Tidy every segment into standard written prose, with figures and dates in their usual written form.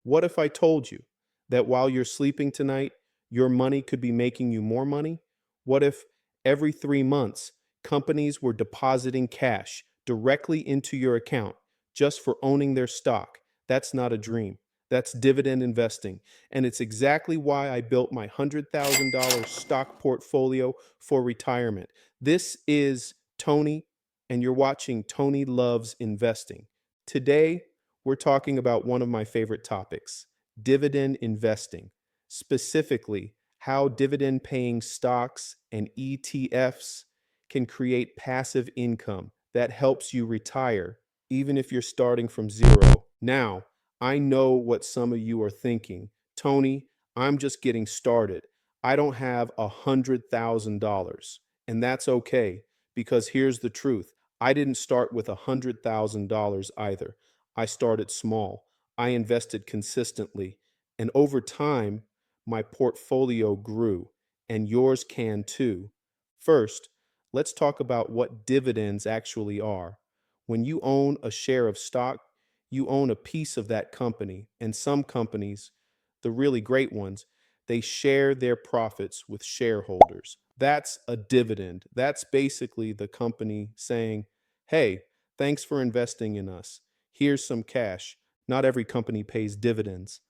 What if I told you that while you're sleeping tonight, your money could be making you more money? What if every 3 months, companies were depositing cash directly into your account just for owning their stock? That's not a dream. That's dividend investing. And it's exactly why I built my $100,000 stock portfolio for retirement. This is Tony, and you're watching Tony Loves Investing. Today, we're talking about one of my favorite topics, dividend investing, specifically how dividend paying stocks and ETFs can create passive income that helps you retire even if you're starting from zero. Now, I know what some of you are thinking. Tony, I'm just getting started. I don't have $100,000. And that's okay, because here's the truth. I didn't start with $100,000 either. I started small. I invested consistently. And over time, my portfolio grew, and yours can too. First, let's talk about what dividends actually are. When you own a share of stock, you own a piece of that company. And some companies, the really great ones, they share their profits with shareholders. That's a dividend. That's basically the company saying, hey, thanks for investing in us. Here's some cash. Not every company pays dividends,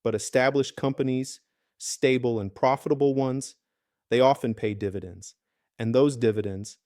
but established companies, stable and profitable ones, they often pay dividends. And those dividends,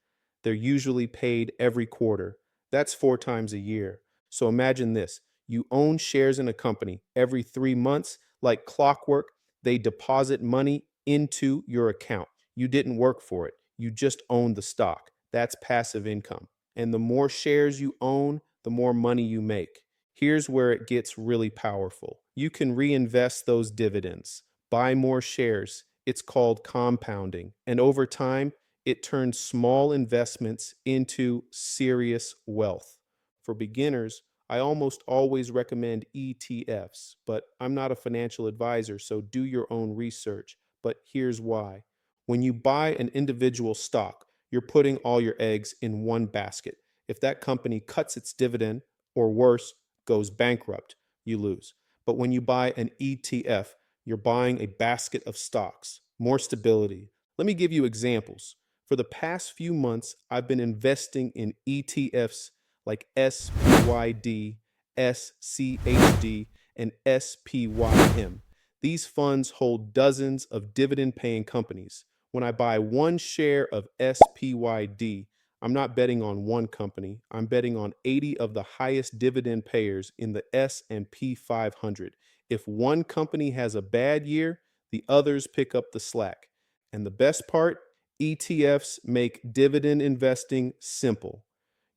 they're usually paid every quarter. That's 4 times a year. So imagine this. You own shares in a company every 3 months, like clockwork, they deposit money into your account. You didn't work for it. You just own the stock. That's passive income. And the more shares you own, the more money you make. Here's where it gets really powerful. You can reinvest those dividends, buy more shares. It's called compounding. And over time, it turns small investments into serious wealth. For beginners, I almost always recommend ETFs, but I'm not a financial advisor, so do your own research. But here's why. When you buy an individual stock, you're putting all your eggs in one basket. If that company cuts its dividend, or worse, goes bankrupt, you lose. But when you buy an ETF, you're buying a basket of stocks, more stability. Let me give you examples. For the past few months, I've been investing in ETFs like SPYD, SCHD, and SPYM. These funds hold dozens of dividend paying companies. When I buy one share of SPYD, I'm not betting on one company. I'm betting on 80 of the highest dividend payers in the S&P 500. If one company has a bad year, the others pick up the slack. And the best part, ETFs make dividend investing simple.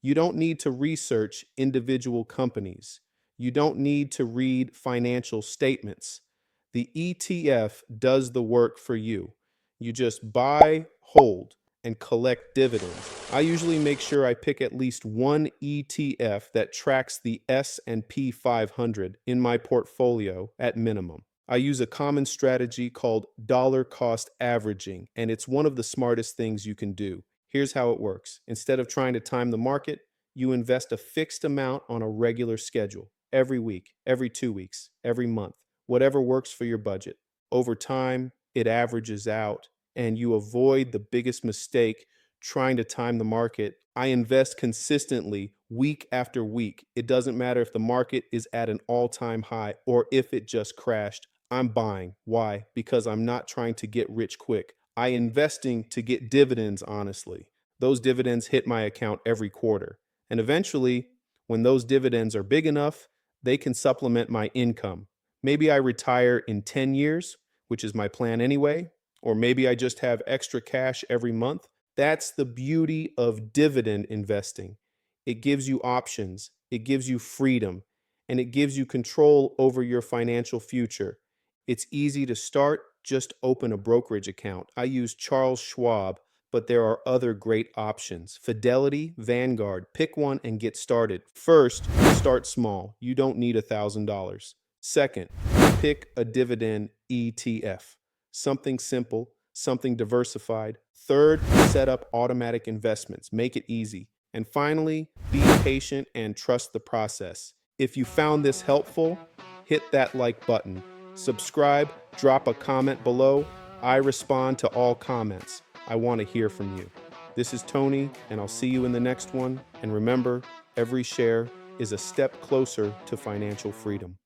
You don't need to research individual companies. You don't need to read financial statements. The ETF does the work for you. You just buy, hold, and collect dividends. I usually make sure I pick at least one ETF that tracks the S&P 500 in my portfolio at minimum. I use a common strategy called dollar cost averaging, and it's one of the smartest things you can do. Here's how it works. Instead of trying to time the market, you invest a fixed amount on a regular schedule every week, every 2 weeks, every month, whatever works for your budget. Over time, it averages out, and you avoid the biggest mistake trying to time the market. I invest consistently week after week. It doesn't matter if the market is at an all-time high or if it just crashed. I'm buying. Why? Because I'm not trying to get rich quick. I'm investing to get dividends, honestly. Those dividends hit my account every quarter. And eventually, when those dividends are big enough, they can supplement my income. Maybe I retire in 10 years, which is my plan anyway, or maybe I just have extra cash every month. That's the beauty of dividend investing. It gives you options, it gives you freedom, and it gives you control over your financial future. It's easy to start, just open a brokerage account. I use Charles Schwab, but there are other great options. Fidelity, Vanguard, pick one and get started. First, start small. You don't need $1,000. Second, pick a dividend ETF. Something simple, something diversified. Third, set up automatic investments. Make it easy. And finally, be patient and trust the process. If you found this helpful, hit that like button. Subscribe, drop a comment below. I respond to all comments. I want to hear from you. This is Tony, and I'll see you in the next one. And remember, every share is a step closer to financial freedom.